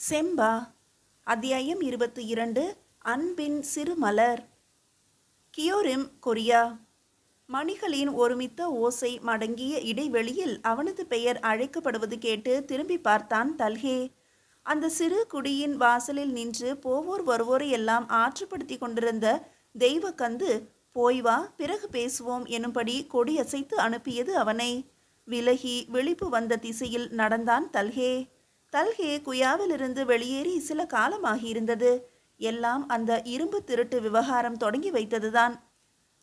செம்பா அத்தியாயம் 22. அன்பின் சிறுமலர். கியோரிம் கொரியா. மணிகளின் ஒருமித்த ஓசை மடங்கிய இடைவெளியில் அவனது பெயர் அழைக்கப்படுவது கேட்டு திரும்பி பார்த்தான் தல்ஹே. அந்த சிறு குடியின் வாசலில் நின்று போவோர் வருவோரை எல்லாம் ஆற்றுப்படுத்தி கொண்டிருந்த தெய்வக்கந்து போய் வா பிறகு பேசுவோம் எனும்படி கொடியசைத்து அனுப்பியது அவனை. விலகி விழிப்பு வந்த திசையில் நடந்தான் தல்ஹே. தல்ஹே குயாவிலிருந்து வெளியேறி சில காலமாகியிருந்தது. எல்லாம் அந்த இரும்பு திருட்டு விவகாரம் தொடங்கி வைத்ததுதான்.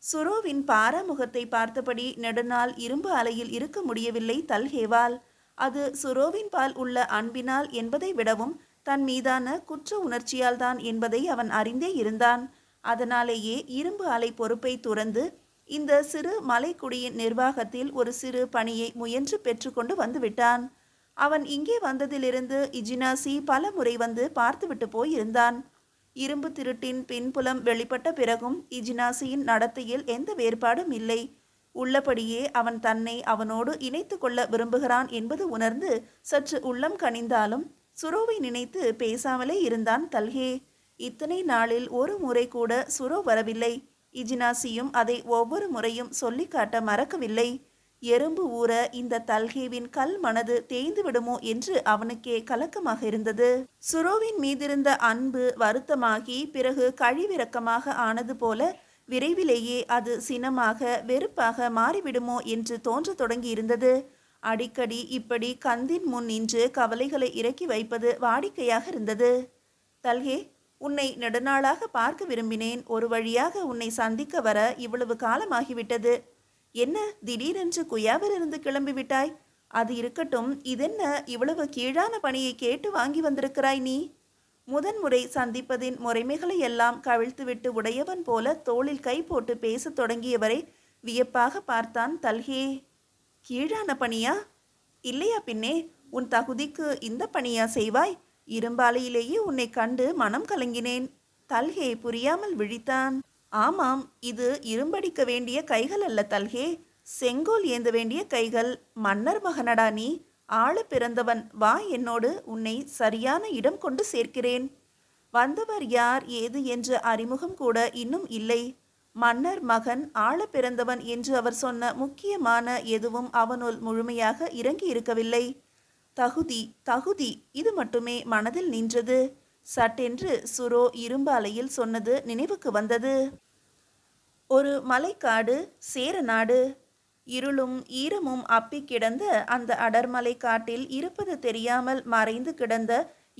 சுரோவின் பாராமுகத்தை பார்த்தபடி நெடுநாள் இரும்பு அலையில் இருக்க முடியவில்லை தல்ஹேவால். அது சுரோவின் பால் உள்ள அன்பினால் என்பதை விடவும் தன் மீதான குற்ற உணர்ச்சியால் தான் என்பதை அவன் அறிந்தே இருந்தான். அதனாலேயே இரும்பு அலை பொறுப்பை துறந்து இந்த சிறு மலைக்குடியின் நிர்வாகத்தில் ஒரு சிறு பணியை முயன்று பெற்றுக்கொண்டு வந்துவிட்டான். அவன் இங்கே வந்ததிலிருந்து இஜினாசி பல முறை வந்து பார்த்துவிட்டு போயிருந்தான். இரும்பு திருட்டின் பின்புலம் வெளிப்பட்ட பிறகும் இஜினாசியின் நடத்தையில் எந்த வேறுபாடும் இல்லை. உள்ளபடியே அவன் தன்னை அவனோடு இணைத்து கொள்ள விரும்புகிறான் என்பது உணர்ந்து சற்று உள்ளம் கனிந்தாலும் சுரோவை நினைத்து பேசாமலே இருந்தான் தல்ஹே. இத்தனை நாளில் ஒரு முறை கூட சுரோ வரவில்லை. இஜினாசியும் அதை ஒவ்வொரு முறையும் சொல்லி காட்ட மறக்கவில்லை. எறும்பு ஊற இந்த தல்ஹேவின் கல் மனது தேய்ந்து விடுமோ என்று அவனுக்கே கலக்கமாக இருந்தது. சுரோவின் மீதிருந்த அன்பு வருத்தமாகி பிறகு கழிவிறக்கமாக ஆனது போல விரைவிலேயே அது சினமாக வெறுப்பாக மாறிவிடுமோ என்று தோன்ற தொடங்கி இருந்தது. அடிக்கடி இப்படி கந்தின் முன் நின்று கவலைகளை இறக்கி வைப்பது வாடிக்கையாக இருந்தது. தல்ஹே, உன்னை நெடுநாளாக பார்க்க விரும்பினேன். ஒரு வழியாக உன்னை சந்திக்க வர இவ்வளவு காலமாகிவிட்டது. என்ன திடீரென்று குயாவிலிருந்து கிளம்பிவிட்டாய்? அது இருக்கட்டும், இதென்ன இவ்வளவு கீழான பணியை கேட்டு வாங்கி வந்திருக்கிறாய் நீ? முதன்முறை சந்திப்பதின் முறைமைகளை எல்லாம் கவிழ்த்துவிட்டு உடையவன் போல தோளில் கை போட்டு பேசத் தொடங்கியவரை வியப்பாக பார்த்தான் தல்ஹே. கீழான பணியா? இல்லையா பின்னே, உன் தகுதிக்கு இந்த பணியா செய்வாய்? இரும்பாலையிலேயே உன்னை கண்டு மனம் கலங்கினேன். தல்ஹே புரியாமல் விழித்தான். ஆமாம், இது இரும்படிக்க வேண்டிய கைகள் அல்ல தல்ஹே, செங்கோல் ஏந்த வேண்டிய கைகள். மன்னர் மகனடா நீ, ஆள பிறந்தவன். வா என்னோடு, உன்னை சரியான இடம் கொண்டு சேர்க்கிறேன். வந்தவர் யார் ஏது என்ற அறிமுகம் கூட இன்னும் இல்லை. மன்னர் மகன், ஆள பிறந்தவன் என்று அவர் சொன்ன முக்கியமான எதுவும் அவனுள் முழுமையாக இறங்கி இருக்கவில்லை. தகுதி தகுதி, இது மட்டுமே மனதில் நின்றது. சட்டென்று சுரோ இரும்பு அலையில் சொன்னது நினைவுக்கு வந்தது. ஒரு மலைக்காடு, சேர நாடு. இருளும் ஈரமும் அப்பி கிடந்த அந்த அடர்மலை காட்டில் இருப்பது தெரியாமல் மறைந்து கிடந்த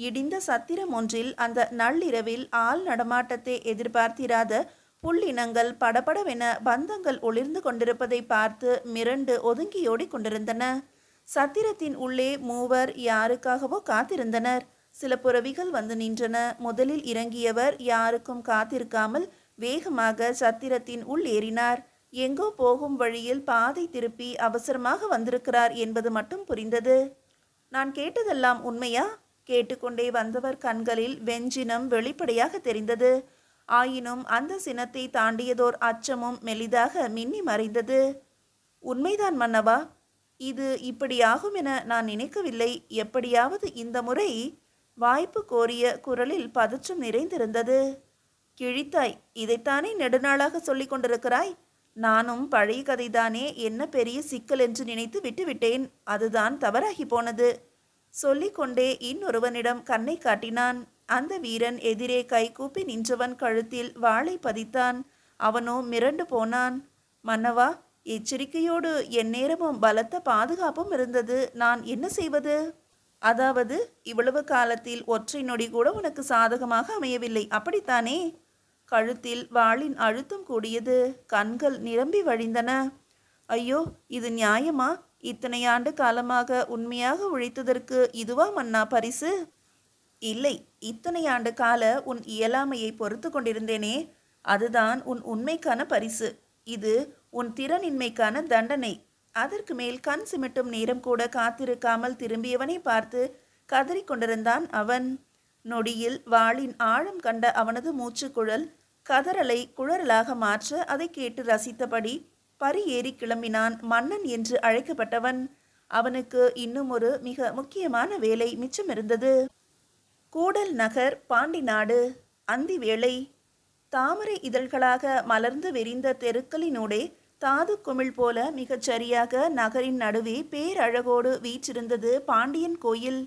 இடிந்த சத்திரம் ஒன்றில் அந்த நள்ளிரவில் ஆள் நடமாட்டத்தை எதிர்பார்த்திராத புல்லினங்கள் படபடவென பந்தங்கள் ஒளிர்ந்து கொண்டிருப்பதை பார்த்து மிரண்டு ஒதுங்கியோடி கொண்டிருந்தன. சத்திரத்தின் உள்ளே மூவர் யாருக்காகவோ காத்திருந்தனர். சில புறவிகள் வந்து நின்றன. முதலில் இறங்கியவர் யாருக்கும் காத்திருக்காமல் வேகமாக சத்திரத்தின் உள் ஏறினார். எங்கோ போகும் வழியில் பாதை திருப்பி அவசரமாக வந்திருக்கிறார் என்பது மட்டும் புரிந்தது. நான் கேட்டதெல்லாம் உண்மையா? கேட்டுக்கொண்டே வந்தவர் கண்களில் வெஞ்சினம் வெளிப்படையாக தெரிந்தது. ஆயினும் அந்த சினத்தை தாண்டியதோர் அச்சமும் மெலிதாக மின்னி மறைந்தது. உண்மைதான் மன்னவா, இது இப்படி ஆகும் என நான் நினைக்கவில்லை. எப்படியாவது இந்த முறை. வாய்ப்பு கோரிய குரலில் பதற்றம் நிறைந்திருந்தது. கிழித்தாய், இதைத்தானே நெடுநாளாக சொல்லிக் கொண்டிருக்கிறாய்? நானும் பழைய கதைதானே, என்ன பெரிய சிக்கல் என்று நினைத்து விட்டுவிட்டேன். அதுதான் தவறாகி போனது. சொல்லிக்கொண்டே இன்னொருவனிடம் கண்ணை காட்டினான். அந்த வீரன் எதிரே கை கூப்பி நின்றவன் கழுத்தில் வாளை பதித்தான். அவனோ மிரண்டு போனான். மன்னவா, எச்சரிக்கையோடு எந்நேரமும் பலத்த பாதுகாப்பும் இருந்தது. நான் என்ன செய்வது? அதாவது இவ்வளவு காலத்தில் ஒற்றை நொடி கூட உனக்கு சாதகமாக அமையவில்லை, அப்படித்தானே? கழுத்தில் வாளின் அழுத்தம் கூடியது. கண்கள் நிரம்பி வழிந்தன. ஐயோ, இது நியாயமா? இத்தனை ஆண்டு காலமாக உண்மையாக உழைத்ததற்கு இதுவா மன்னா பரிசு? இல்லை, இத்தனை ஆண்டு கால உன் இயலாமையை பொறுத்து கொண்டிருந்தேனே, அதுதான் உன் உண்மைக்கான பரிசு. இது உன் திறனின்மைக்கான தண்டனை. அதற்கு மேல் கண் சிமிட்டும் நேரம் கூட காத்திருக்காமல் திரும்பியவனை பார்த்து கதறிக்கொண்டிருந்தான் அவன். நொடியில் வாளின் ஆழம் கண்ட அவனது மூச்சுக்குழல் கதறலை குழறலாக மாற்ற அதை கேட்டு ரசித்தபடி பரி ஏறி கிளம்பினான் மன்னன் என்று அழைக்கப்பட்டவன். அவனுக்கு இன்னும் ஒரு மிக முக்கியமான வேலை மிச்சமிருந்தது. கூடல் நகர் பாண்டி நாடு. அந்தி வேளை. தாமரை இதழ்களாக மலர்ந்து விரிந்த தெருக்களினூடே தாது குமிழ் போல மிகச் சரியாக நகரின் நடுவே பேரழகோடு வீற்றிருந்தது பாண்டியன் கோயில்.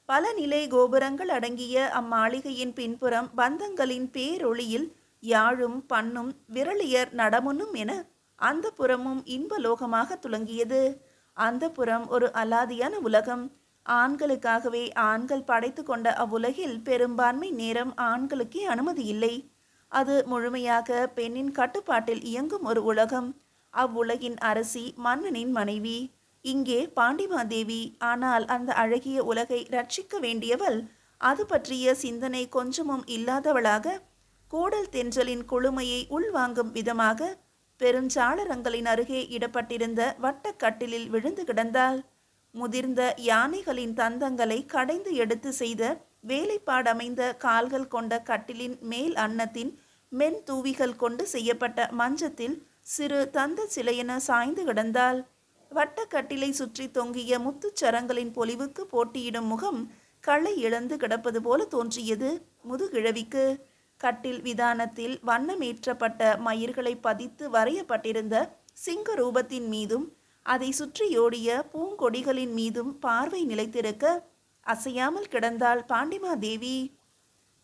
பல நிலை கோபுரங்கள் அடங்கிய அம்மாளிகையின் பின்புறம் பந்தங்களின் பேரொளியில் யாழும் பண்ணும் விரலியர் நடமுன்னும் என அந்த புறமும் இன்பலோகமாக துலங்கியது. அந்த புறம் ஒரு அலாதியான உலகம். ஆண்களுக்காகவே ஆண்கள் படைத்து கொண்ட அவ்வுலகில் பெரும்பான்மை நேரம் ஆண்களுக்கே அனுமதி இல்லை. அது முழுமையாக பெண்ணின் கட்டுப்பாட்டில் இயங்கும் ஒரு உலகம். அவ்வுலகின் அரசி மன்னனின் மனைவி. இங்கே பாண்டிமாதேவி. ஆனால் அந்த அழகிய உலகை ரட்சிக்க வேண்டியவள் அது பற்றிய சிந்தனை கொஞ்சமும் இல்லாதவளாக கூடல் தென்றலின் குளுமையை உள்வாங்கும் விதமாக பெருஞ்சாளரங்களின் அருகே இடப்பட்டிருந்த வட்டக்கட்டிலில் விழுந்து கிடந்தாள். முதிர்ந்த யானைகளின் தந்தங்களை கடைந்து எடுத்து செய்த வேலைப்பாடமைந்த கால்கள் கொண்ட கட்டிலின் மேல் அன்னத்தின் மென் தூவிகள் கொண்டு செய்யப்பட்ட மஞ்சத்தில் சிறு தந்த சிலையென சாய்ந்து கிடந்தாள். வட்டக்கட்டிலை சுற்றி தொங்கிய முத்துச்சரங்களின் பொலிவுக்கு போட்டியிடும் முகம் களை இழந்து கிடப்பது போல தோன்றியது முதுகிழவிக்கு. கட்டில் விதானத்தில் வண்ணமேற்றப்பட்ட மயிர்களை பதித்து வரையப்பட்டிருந்த சிங்க ரூபத்தின் மீதும் அதை சுற்றியோடிய பூங்கொடிகளின் மீதும் பார்வை நிலைத்திருக்க அசையாமல் கிடந்தாள் பாண்டிமாதேவி.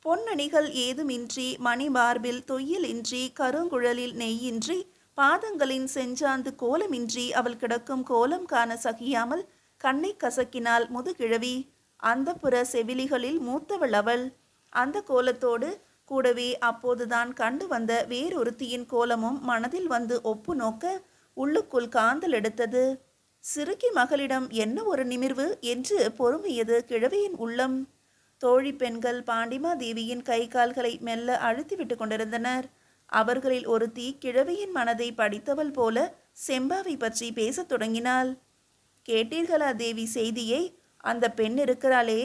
பொன்னணிகள் ஏதுமின்றி, மணி மார்பில் தொய்யில் இன்றி, கருங்குழலில் நெய்யின்றி, பாதங்களின் செஞ்சாந்து கோலமின்றி அவள் கிடக்கும் கோலம் காண சகியாமல் கண்ணை கசக்கினாள் முதுகிழவி. அந்த புற செவிலிகளில் மூத்தவள் அவள். அந்த கோலத்தோடு கூடவே அப்போதுதான் கண்டு வந்த வேறொருத்தியின் கோலமும் மனதில் வந்து ஒப்பு நோக்க உள்ளுக்குள் காந்தல் எடுத்தது. சிறுக்கி மகளிடம் என்ன ஒரு நிமிர்வு என்று பொறுமையது கிழவியின் உள்ளம். தோழி பெண்கள் பாண்டிமாதேவியின் கை கால்களை மெல்ல அழுத்திவிட்டு கொண்டிருந்தனர். அவர்களில் ஒருத்தி கிழவியின் மனதை படித்தவள் போல செம்பாவை பற்றி பேசத் தொடங்கினாள். கேட்டீர்களா தேவி செய்தியை? அந்த பெண் இருக்கிறாளே,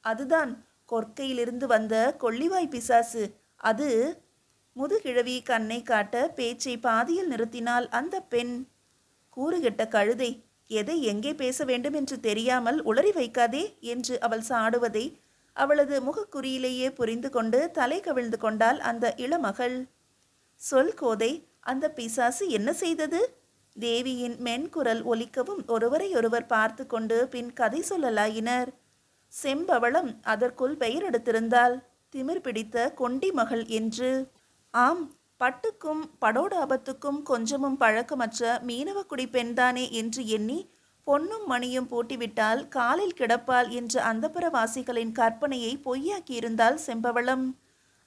அதுதான் கொற்கையிலிருந்து வந்த கொள்ளிவாய் பிசாசு. அது. முதுகிழவி கண்ணை காட்ட பேச்சை பாதியில் நிறுத்தினாள் அந்த பெண். கூறுகெட்ட கழுதை, எதை எங்கே பேச வேண்டும் என்று தெரியாமல் உளறி வைக்காதே என்று அவள் சாடுவதை அவளது முகக்குறியிலேயே புரிந்து கொண்டு தலை கவிழ்ந்து கொண்டாள் அந்த இளமகள். சொல் கோதை, அந்த பிசாசு என்ன செய்தது? தேவியின் மென்குரல் ஒலிக்கவும் ஒருவரையொருவர் பார்த்து கொண்டு பின் கதை சொல்லலாயினர். செம்பவளம் அதற்குள் பெயர் எடுத்திருந்தாள், திமிர் பிடித்த கொண்டி மகள் என்று. ஆம், பட்டுக்கும் படோடாபத்துக்கும் கொஞ்சமும் பழக்கமற்ற மீனவக்குடி பெண்தானே என்று எண்ணி பொன்னும் மணியும் பூட்டிவிட்டால் காலில் கிடப்பாள் என்ற அந்தப்புறவாசிகளின் கற்பனையை பொய்யாக்கியிருந்தாள் செம்பவளம்.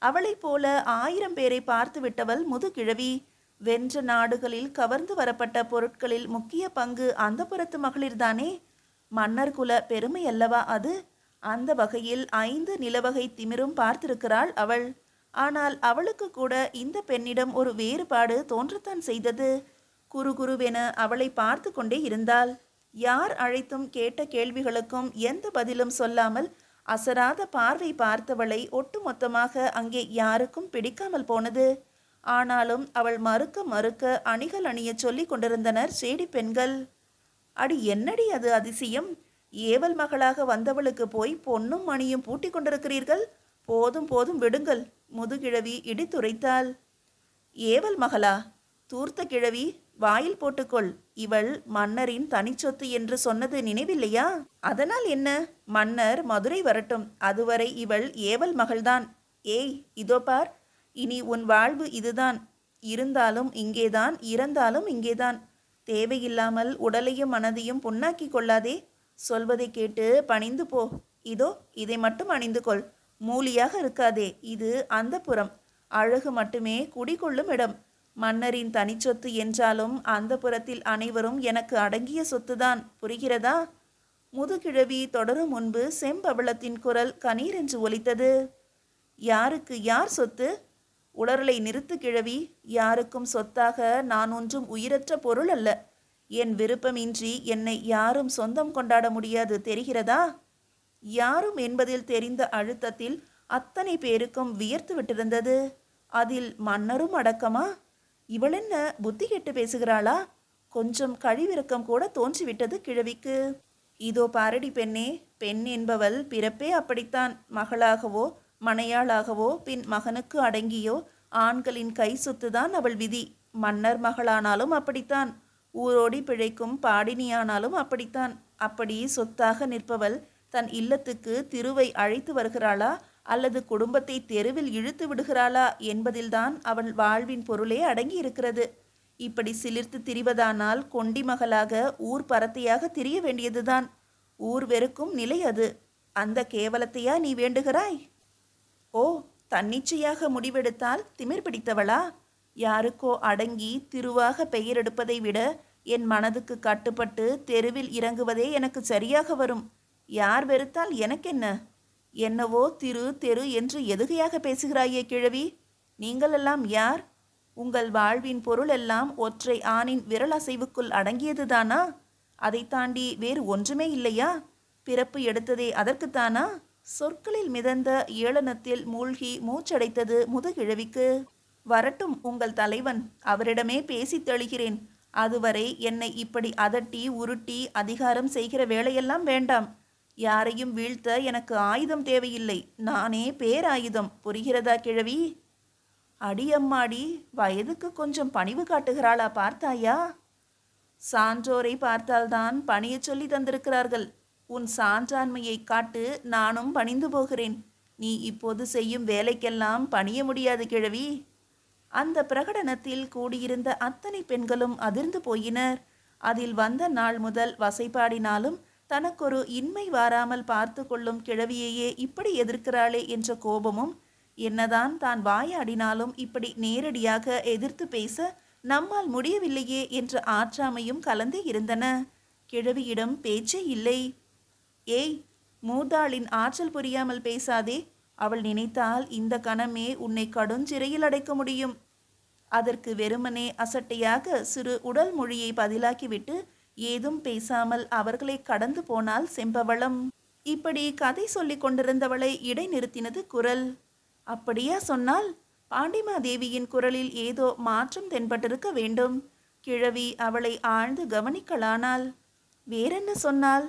அவளைப் போல 1000 பேரை பார்த்து விட்டவள் முதுகிழவி. வென்ற நாடுகளில் கவர்ந்து வரப்பட்ட பொருட்களில் முக்கிய பங்கு அந்தப்புறத்து மகளிர்தானே. மன்னர் குல பெருமை அல்லவா அது? அந்த வகையில் 5 நிலவகை திமிரும் பார்த்திருக்கிறாள் அவள். ஆனால் அவளுக்கு கூட இந்த பெண்ணிடம் ஒரு வேறுபாடு தோன்றத்தான் செய்தது. குறுகுருவென அவளை பார்த்து கொண்டே இருந்தாள். யார் அழைத்தும் கேட்ட கேள்விகளுக்கும் எந்த பதிலும் சொல்லாமல் அசராத பார்வை பார்த்தவளை ஒட்டுமொத்தமாக அங்கே யாருக்கும் பிடிக்காமல் போனது. ஆனாலும் அவள் மறுக்க மறுக்க அணிகள் அணிய சொல்லி கொண்டிருந்தனர் சேடி பெண்கள். அடி என்னடி அது அதிசயம்! ஏவல் மகளாக வந்தவளுக்கு போய் பொன்னும் மணியும் பூட்டி கொண்டிருக்கிறீர்கள். போதும் போதும் விடுங்கள், முதுகிழவி இடித்துரைத்தாள். ஏவல் மகளா? தூர்த்த கிழவி, வாயில் போட்டுக்கொள். இவள் மன்னரின் தனிச்சொத்து என்று சொன்னது நினைவில்லையா? அதனால் என்ன? மன்னர் மதுரை வரட்டும், அதுவரை இவள் ஏவல் மகள்தான். ஏய், இதோ பார், இனி உன் வாழ்வு இதுதான். இருந்தாலும் இங்கேதான், இறந்தாலும் இங்கேதான். தேவையில்லாமல் உடலையும் மனதையும் புண்ணாக்கி கொள்ளாதே. சொல்வதை கேட்டு பணிந்து போ. இதோ இதை மட்டும் அணிந்து கொள். மூலியாக இருக்காதே. இது அந்த புறம். அழகு மட்டுமே குடிகொள்ளும் இடம். மன்னரின் தனிச்சொத்து என்றாலும் அந்த புறத்தில் அனைவரும் எனக்கு அடங்கிய சொத்துதான். புரிகிறதா? முதுகிழவி தொடரும் முன்பு செம்பவளத்தின் குரல் கணீரென்று ஒலித்தது. யாருக்கு யார் சொத்து? உளறலை நிறுத்து கிழவி. யாருக்கும் சொத்தாக நான் ஒன்றும் உயிரற்ற பொருள் அல்ல. என் விருப்பமின்றி என்னை யாரும் சொந்தம் கொண்டாட முடியாது, தெரிகிறதா? யாரும் என்பதில் தெரிந்த அழுத்தத்தில் அத்தனை பேருக்கும் வியர்த்து விட்டிருந்தது. அதில் மன்னரும் அடக்கமா? இவளென்ன புத்தி கெட்டு பேசுகிறாளா? கொஞ்சம் கழிவிறக்கம் கூட தோன்றிவிட்டது கிழவிக்கு. இதோ பாரடி பெண்ணே, பெண் என்பவள் பிறப்பே அப்படித்தான். மகளாகவோ மனையாளாகவோ பின் மகனுக்கு அடங்கியோ ஆண்களின் கை சொத்துதான் அவள் விதி. மன்னர் மகளானாலும் அப்படித்தான். ஊரோடி பிழைக்கும் பாடினியானாலும் அப்படித்தான். அப்படி சொத்தாக நிற்பவள் தன் இல்லத்துக்கு திருவை அழைத்து வருகிறாளா அல்லது குடும்பத்தை தெருவில் இழுத்து விடுகிறாளா என்பதில்தான் அவள் வாழ்வின் பொருளே அடங்கி இருக்கிறது. இப்படி சிலிர்த்து திரிவதானால் கொண்டி மகளாக ஊர் பரத்தையாக திரிய வேண்டியதுதான். ஊர் வெறுக்கும் நிலை அது. அந்த கேவலத்தையா நீ வேண்டுகிறாய்? ஓ, தன்னிச்சையாக முடிவெடுத்தால் திமிர் பிடித்தவளா? யாருக்கோ அடங்கி திருவாக பெயரெடுப்பதை விட என் மனதுக்கு கட்டுப்பட்டு தெருவில் இறங்குவதே எனக்கு சரியாக வரும். யார் வெறுத்தால் எனக்கென்ன? என்னவோ திரு தெரு என்று எதுகையாக பேசுகிறாயே கிழவி? நீங்களெல்லாம் யார்? உங்கள் வாழ்வின் பொருள் எல்லாம் ஒற்றை ஆணின் விரல் அசைவுக்குள் அடங்கியதுதானா? அதை தாண்டி வேறு ஒன்றுமே இல்லையா? பிறப்பு எடுத்ததே அதற்குத்தானா? சொற்களில் மிதந்த ஏளனத்தில் மூழ்கி மூச்சடைத்தது முதுகிழவிக்கு. வரட்டும் உங்கள் தலைவன், அவரிடமே பேசி தெளிகிறேன். அதுவரை என்னை இப்படி அதட்டி உருட்டி அதிகாரம் செய்கிற வேலையெல்லாம் வேண்டாம். யாரையும் வீழ்த்த எனக்கு ஆயுதம் தேவையில்லை. நானே பேராயுதம். புரிகிறதா கிழவி? அடியம்மாடி, வயதுக்கு கொஞ்சம் பணிவு காட்டுகிறாளா பார்த்தாயா? சான்றோரை பார்த்தால்தான் பணிய சொல்லி தந்திருக்கிறார்கள். உன் சான்றாண்மையை காட்டு, நானும் பணிந்து போகிறேன். நீ இப்போது செய்யும் வேலைக்கெல்லாம் பணிய முடியாது கிழவி. அந்த பிரகடனத்தில் கூடியிருந்த அத்தனை பெண்களும் அதிர்ந்து போயினர். அதில் வந்த நாள் முதல் வசைபாடினாலும் தனக்கொரு இன்மை வாராமல் பார்த்து கொள்ளும் கிழவியையே இப்படி எதிர்க்கிறாளே என்ற கோபமும், என்னதான் தான் வாயாடினாலும் இப்படி நேரடியாக எதிர்த்து பேச நம்மால் முடியவில்லையே என்ற ஆற்றாமையும் கலந்தே இருந்தன. கிழவியிடம் பேச்சே இல்லை. ஏய், மூதாளின் ஆற்றல் புரியாமல் பேசாதே. அவள் நினைத்தால் இந்த கணமே உன்னை கடுஞ்சிறையில் அடைக்க முடியும். அதற்கு வெறுமனே அசட்டையாக சிறு உடல் மொழியை பதிலாக்கிவிட்டு ஏதும் பேசாமல் அவர்களை கடந்து போனாள் செம்பவளம். இப்படி கதை சொல்லி கொண்டிருந்தவளை இடைநிறுத்தினது குரல். அப்படியா சொன்னால்? பாண்டிமாதேவியின் குரலில் ஏதோ மாற்றம் தென்பட்டிருக்க வேண்டும். கிழவி அவளை ஆழ்ந்து கவனிக்கலானாள். வேறென்ன சொன்னாள்?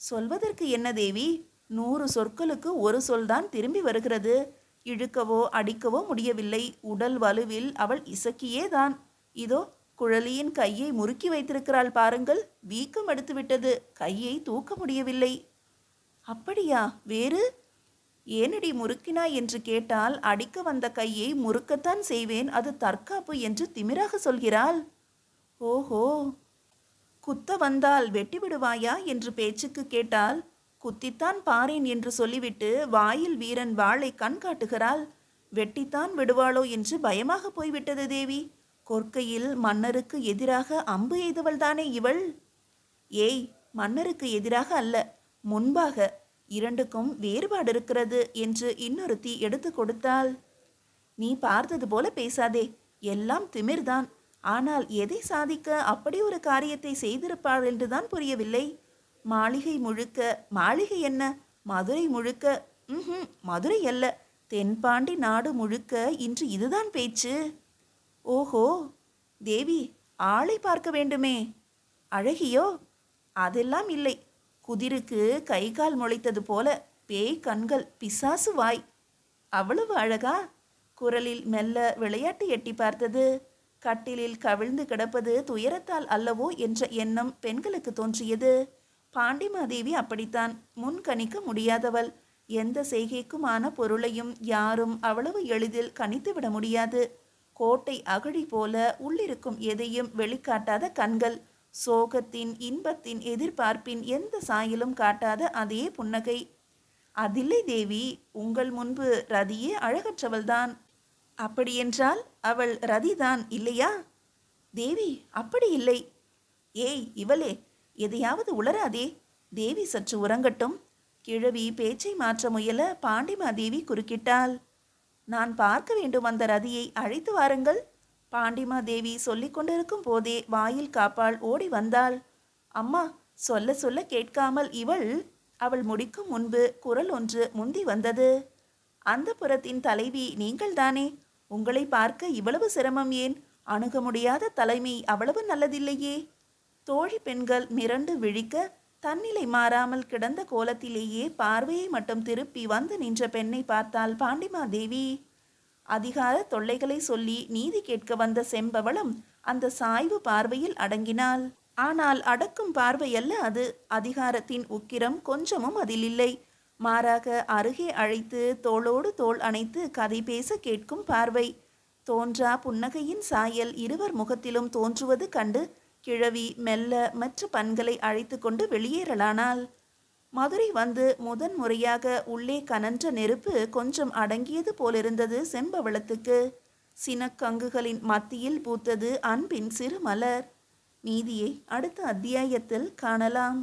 சொல்வதற்கு என்ன தேவி? 100 சொற்களுக்கு ஒரு சொல்தான் திரும்பி வருகிறது. இழுக்கவோ அடிக்கவோ முடியவில்லை. உடல் வலுவில் அவள் இசக்கியேதான். இதோ குழலியின் கையை முறுக்கி வைத்திருக்கிறாள் பாருங்கள். வீக்கம் எடுத்துவிட்டது. கையை தூக்க முடியவில்லை. அப்படியா? வேறு? ஏனடி முறுக்கினாய் என்று கேட்டால் அடிக்க வந்த கையை முறுக்கத்தான் செய்வேன், அது தற்காப்பு என்று திமிராக சொல்கிறாள். ஓஹோ, குத்த வந்தால் வெட்டி விடுவாயா என்று பேச்சுக்கு கேட்டால் குத்தித்தான் பாரேன் என்று சொல்லிவிட்டு வாயில் வீரன் வாளை கண் காட்டுகிறாள். வெட்டித்தான் விடுவாளோ என்று பயமாக போய்விட்டது தேவி. கொற்கையில் மன்னருக்கு எதிராக அம்பு எய்தவள்தானே இவள்? ஏய், மன்னருக்கு எதிராக அல்ல, முன்பாக. இரண்டுக்கும் வேறுபாடு இருக்கிறது என்று இன்னொருத்தி எடுத்து கொடுத்தாள். நீ பார்த்தது போல பேசாதே. எல்லாம் திமிர்தான். ஆனால் எதை சாதிக்க அப்படி ஒரு காரியத்தை செய்திருப்பாள் என்றுதான் புரியவில்லை. மாளிகை முழுக்க, மாளிகை என்ன, மதுரை முழுக்க, மதுரை அல்ல, தென்பாண்டி நாடு முழுக்க இன்று இதுதான் பேச்சு. ஓஹோ தேவி, ஆளை பார்க்க வேண்டுமே. அழகியோ? அதெல்லாம் இல்லை. குதிருக்கு கை கால் முளைத்தது போல, பேய் கண்கள், பிசாசு வாய். அவ்வளவு அழகா? குரலில் மெல்ல விளையாட்டு எட்டி பார்த்தது. கட்டிலில் கவிழ்ந்து கிடப்பது துயரத்தால் அல்லவோ என்ற எண்ணம் பெண்களுக்கு தோன்றியது. பாண்டிமாதேவி அப்படித்தான், முன்கணிக்க முடியாதவள். எந்த செய்கைக்குமான பொருளையும் யாரும் அவ்வளவு எளிதில் கணித்துவிட முடியாது. கோட்டை அகழி போல உள்ளிருக்கும் எதையும் வெளிக்காட்டாத கண்கள், சோகத்தின் இன்பத்தின் எதிர்பார்ப்பின் எந்த சாயலும் காட்டாத அதே புன்னகை. அதில்லை தேவி, உங்கள் முன்பு ரதியே அழகற்றவள்தான். அப்படியென்றால் அவள் ரதிதான் இல்லையா? தேவி, அப்படி இல்லை. ஏய் இவளே, எதையாவது உளராதே. தேவி சற்று உறங்கட்டும். கிழவி பேச்சை மாற்ற முயல பாண்டிமாதேவி குறுக்கிட்டாள். நான் பார்க்க வேண்டும் அந்த ரதியை, அழைத்து வாருங்கள். பாண்டிமாதேவி சொல்லிக் கொண்டிருக்கும் போதே வாயில் காப்பாள் ஓடி வந்தாள். அம்மா, சொல்ல சொல்ல கேட்காமல் இவள். அவள் முடிக்கும் முன்பு குரல் ஒன்று முந்தி வந்தது. அந்த புறத்தின் தலைவி நீங்கள்தானே? உங்களை பார்க்க இவ்வளவு சிரமம் ஏன்? அணுக முடியாத தலைமை அவ்வளவு நல்லதில்லையே. தோழி பெண்கள் மிரண்டு விழிக்க தன்னிலை மாறாமல் கிடந்த கோலத்திலேயே பார்வையை மட்டும் திருப்பி வந்து நின்ற பெண்ணை பார்த்தாள் பாண்டிமாதேவி. அதிகார தொல்லைகளை சொல்லி நீதி கேட்க வந்த செம்பவளம் அந்த சாய்வு பார்வையில் அடங்கினாள். ஆனால் அடக்கும் பார்வையல்ல அது. அதிகாரத்தின் உக்கிரம் கொஞ்சமும் அதில் இல்லை. மாறாக அருகே அழைத்து தோளோடு தோள் அணைத்து கதை பேச கேட்கும் பார்வை. தோன்றா புன்னகையின் சாயல் இருவர் முகத்திலும் தோன்றுவது கண்டு கிழவி மெல்ல மற்ற பண்களை அழைத்து கொண்டு வெளியேறலானாள். மதுரை வந்து முதன் முறையாக உள்ளே கனன்ற நெருப்பு கொஞ்சம் அடங்கியது போலிருந்தது செம்பவளத்துக்கு. சினக்கங்குகளின் மத்தியில் பூத்தது அன்பின் சிறு மலர். மீதியை அடுத்த அத்தியாயத்தில் காணலாம்.